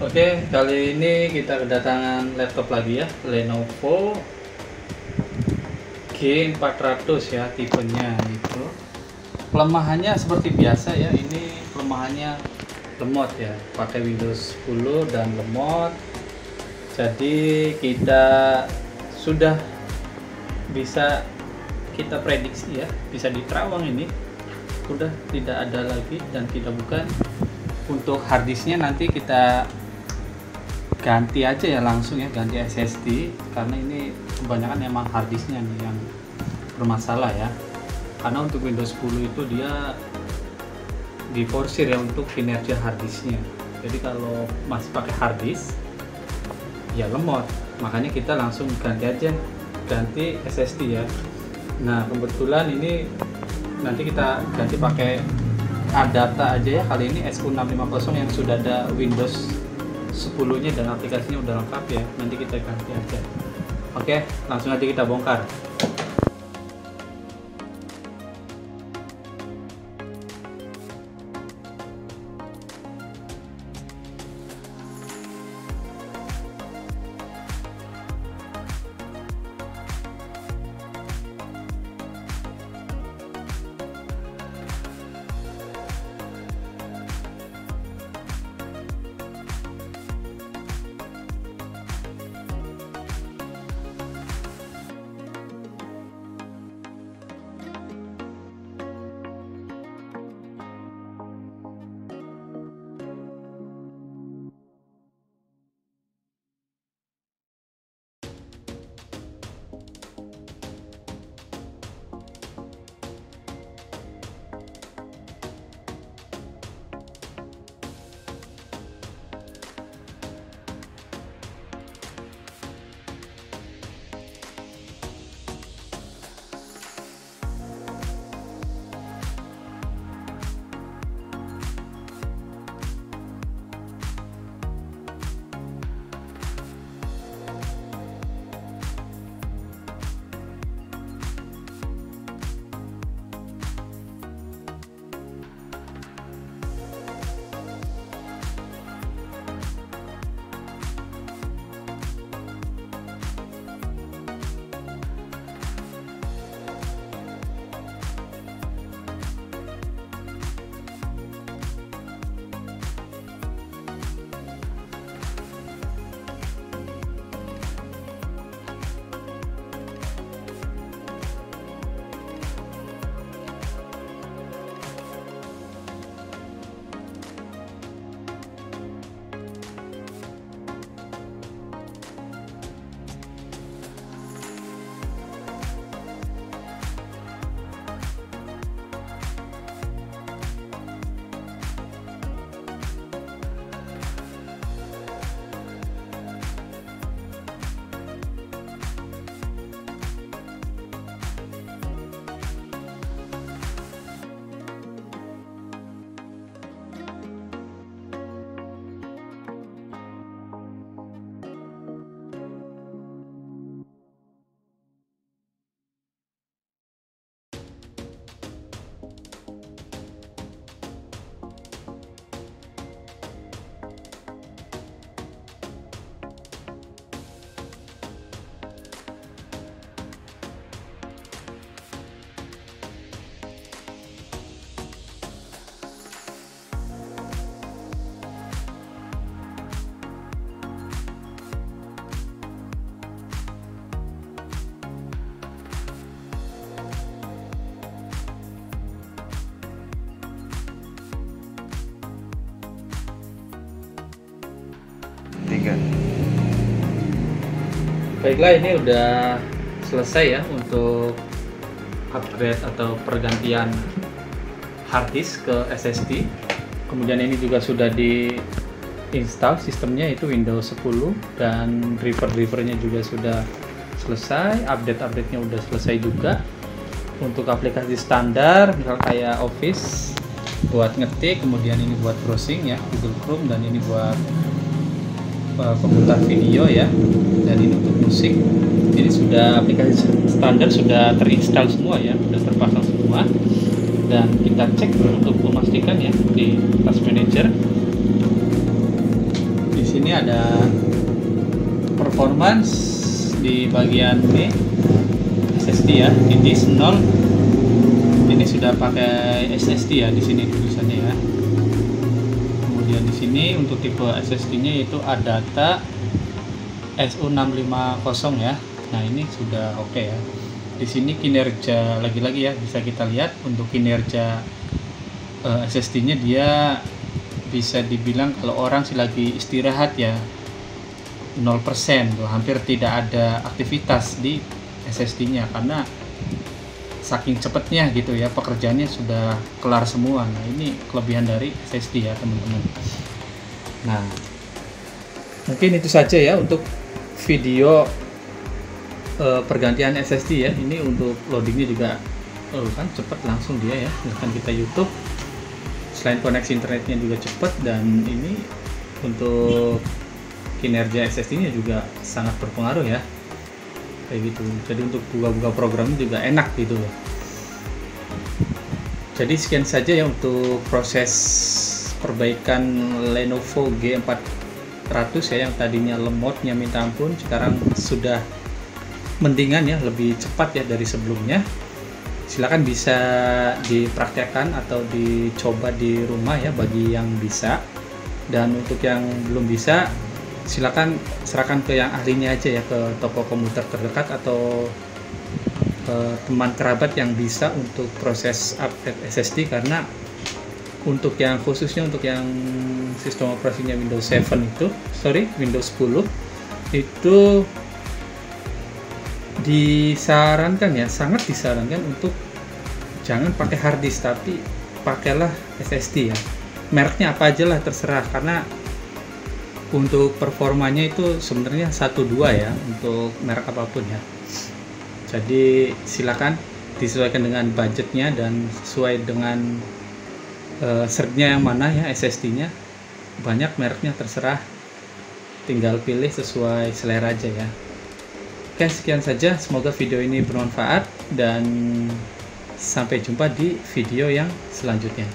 Oke, kali ini kita kedatangan laptop lagi ya, Lenovo G400 ya, tipenya itu. Kelemahannya seperti biasa ya, ini kelemahannya lemot ya, pakai Windows 10 dan lemot. Jadi kita sudah bisa kita prediksi ya, bisa diterawang ini sudah tidak ada lagi dan tidak bukan. Untuk harddisknya nanti kita ganti aja ya, langsung ya, ganti SSD karena ini kebanyakan emang harddisknya nih yang bermasalah ya, karena untuk Windows 10 itu dia diforsir ya untuk kinerja harddisknya. Jadi kalau masih pakai harddisk ya lemot, makanya kita langsung ganti aja, ganti SSD ya. Nah kebetulan ini nanti kita ganti pakai adapta aja ya, kali ini SQ650 yang sudah ada Windows 10-nya dan aplikasinya udah lengkap ya, nanti kita ganti aja. Oke, langsung aja kita bongkar. Baiklah, ini udah selesai ya untuk upgrade atau pergantian harddisk ke SSD. Kemudian ini juga sudah diinstal sistemnya, itu Windows 10, dan driver-drivernya juga sudah selesai, update-update-nya udah selesai juga. Untuk aplikasi standar misal kayak Office buat ngetik, kemudian ini buat browsing ya, Google Chrome, dan ini buat pemutar video ya, dan ini untuk musik. Ini sudah aplikasi standar sudah terinstall semua ya, sudah terpasang semua. Dan kita cek untuk memastikan ya di Task Manager. Di sini ada performance di bagian ini SSD ya, ini 0. Ini sudah pakai SSD ya, di sini tulisannya ya. Kemudian di sini untuk tipe SSD-nya yaitu ADATA SU650 ya. Nah, ini sudah oke ya. Di sini kinerja lagi-lagi ya, bisa kita lihat untuk kinerja SSD-nya dia bisa dibilang kalau orang sih lagi istirahat ya 0%, hampir tidak ada aktivitas di SSD-nya karena saking cepatnya gitu ya, pekerjaannya sudah kelar semua. Nah, ini kelebihan dari SSD ya teman-teman. Nah, mungkin itu saja ya untuk video pergantian SSD ya. Ini untuk loadingnya juga kan cepat langsung dia ya. Misalkan kita YouTube, selain koneksi internetnya juga cepat, dan ini untuk kinerja SSD-nya juga sangat berpengaruh ya. Kayak gitu. Jadi untuk buka-buka programnya juga enak gitu loh. Jadi sekian saja ya untuk proses perbaikan Lenovo G400 ya, yang tadinya lemotnya minta ampun, sekarang sudah mendingan ya, lebih cepat ya dari sebelumnya. Silakan bisa dipraktekkan atau dicoba di rumah ya bagi yang bisa, dan untuk yang belum bisa silakan serahkan ke yang ahlinya aja ya, ke toko komputer terdekat atau ke teman kerabat yang bisa untuk proses update SSD. Karena untuk yang khususnya untuk yang sistem operasinya Windows 10 itu disarankan ya, sangat disarankan untuk jangan pakai hard disk, tapi pakailah SSD ya. Mereknya apa aja lah terserah, karena untuk performanya itu sebenarnya 1-2 ya untuk merek apapun ya. Jadi silakan disesuaikan dengan budgetnya dan sesuai dengan serdnya yang mana ya, SSD-nya. Banyak mereknya terserah, tinggal pilih sesuai selera aja ya. Oke, sekian saja, semoga video ini bermanfaat dan sampai jumpa di video yang selanjutnya.